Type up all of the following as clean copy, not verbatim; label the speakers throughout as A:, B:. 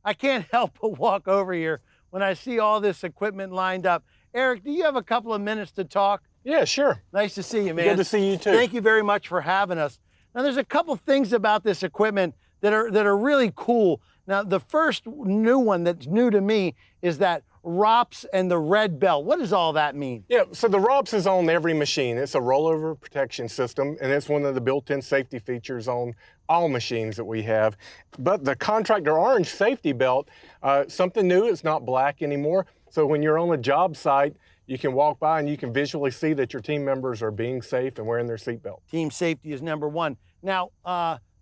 A: I can't help but walk over here when I see all this equipment lined up. Eric, do you have a couple of minutes to talk?
B: Yeah, sure.
A: Nice to see you, man.
B: Good to see you too.
A: Thank you very much for having us. Now, there's a couple things about this equipment that are really cool. Now, the first new one that's new to me is that ROPS and the red belt. What does all that mean?
B: Yeah, so the ROPS is on every machine. It's a rollover protection system, and it's one of the built-in safety features on all machines that we have. But the contractor orange safety belt, something new, it's not black anymore. So when you're on a job site, you can walk by and you can visually see that your team members are being safe and wearing their seatbelt.
A: Team safety is number one. Now,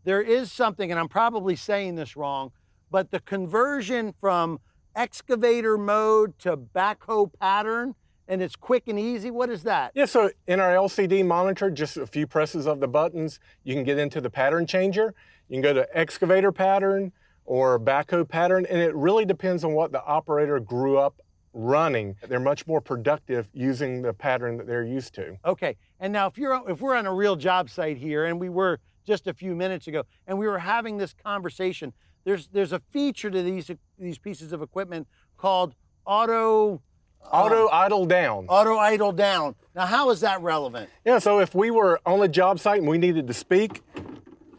A: there is something, and I'm probably saying this wrong, but the conversion from excavator mode to backhoe pattern, and it's quick and easy. What is that?
B: Yeah, so in our LCD monitor, just a few presses of the buttons, you can get into the pattern changer. You can go to excavator pattern or backhoe pattern, and it really depends on what the operator grew up running. They're much more productive using the pattern that they're used to.
A: Okay, and now if we're on a real job site here, and we were just a few minutes ago, and we were having this conversation, there's a feature to these pieces of equipment called auto
B: idle down.
A: Auto idle down. Now, how is that relevant?
B: Yeah, so if we were on a job site and we needed to speak,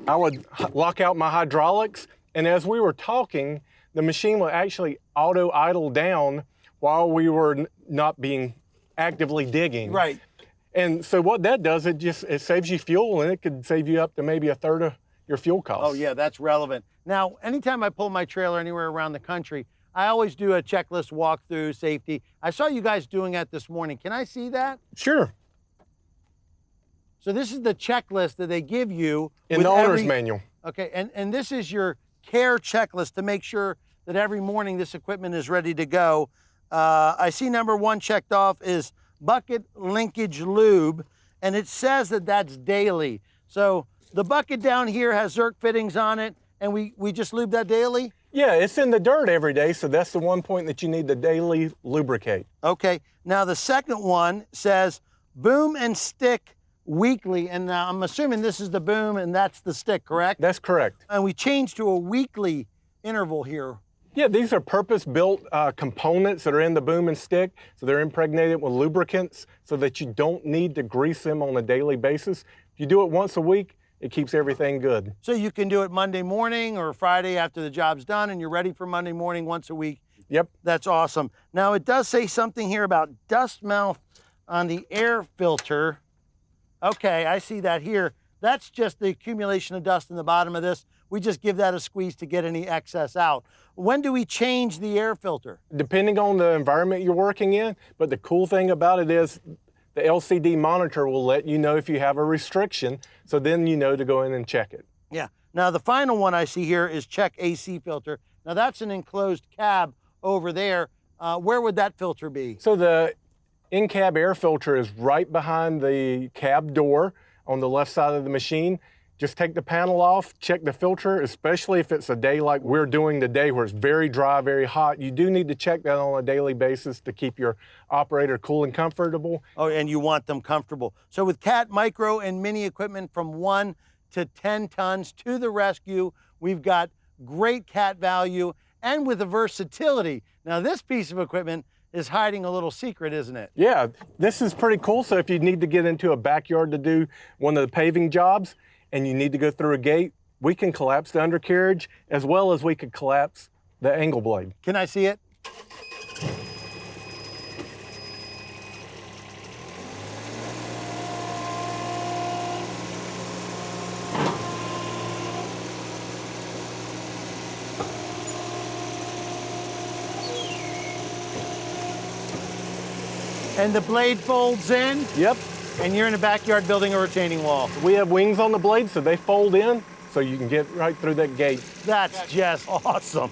B: I would lock out my hydraulics, and as we were talking, the machine would actually auto idle down while we were not being actively digging.
A: Right.
B: And so what that does, it saves you fuel, and it could save you up to maybe a third of your fuel costs.
A: Oh yeah, that's relevant. Now, anytime I pull my trailer anywhere around the country, I always do a checklist walkthrough, safety. I saw you guys doing that this morning. Can I see that?
B: Sure.
A: So this is the checklist that they give you.
B: In the owner's manual.
A: Okay, and this is your care checklist to make sure that every morning this equipment is ready to go. I see number one checked off is bucket linkage lube, and it says that that's daily. So the bucket down here has Zerk fittings on it, and we just lube that daily?
B: Yeah, it's in the dirt every day, so that's the one point that you need to daily lubricate.
A: Okay, now the second one says boom and stick weekly, and now I'm assuming this is the boom and that's the stick, correct?
B: That's correct.
A: And we changed to a weekly interval here.
B: Yeah, these are purpose-built components that are in the boom and stick, so they're impregnated with lubricants so that you don't need to grease them on a daily basis. If you do it once a week, it keeps everything good.
A: So you can do it Monday morning or Friday after the job's done, and you're ready for Monday morning once a week.
B: Yep.
A: That's awesome. Now, it does say something here about dust mouth on the air filter. Okay, I see that here. That's just the accumulation of dust in the bottom of this. We just give that a squeeze to get any excess out. When do we change the air filter?
B: Depending on the environment you're working in, but the cool thing about it is the LCD monitor will let you know if you have a restriction, so then you know to go in and check it.
A: Yeah. Now, the final one I see here is check AC filter. Now, that's an enclosed cab over there. Where would that filter be?
B: So the in-cab air filter is right behind the cab door on the left side of the machine. Just take the panel off, check the filter, especially if it's a day like we're doing today where it's very dry, very hot. You do need to check that on a daily basis to keep your operator cool and comfortable.
A: Oh, and you want them comfortable. So with Cat micro and mini equipment from 1 to 10 tons to the rescue, we've got great Cat value and with the versatility. Now, this piece of equipment is hiding a little secret, isn't it?
B: Yeah, this is pretty cool. So if you need to get into a backyard to do one of the paving jobs, and you need to go through a gate, we can collapse the undercarriage as well as we could collapse the angle blade.
A: Can I see it? And the blade folds in?
B: Yep.
A: And you're in the backyard building a retaining wall.
B: We have wings on the blade, so they fold in, so you can get right through that gate.
A: That's just awesome.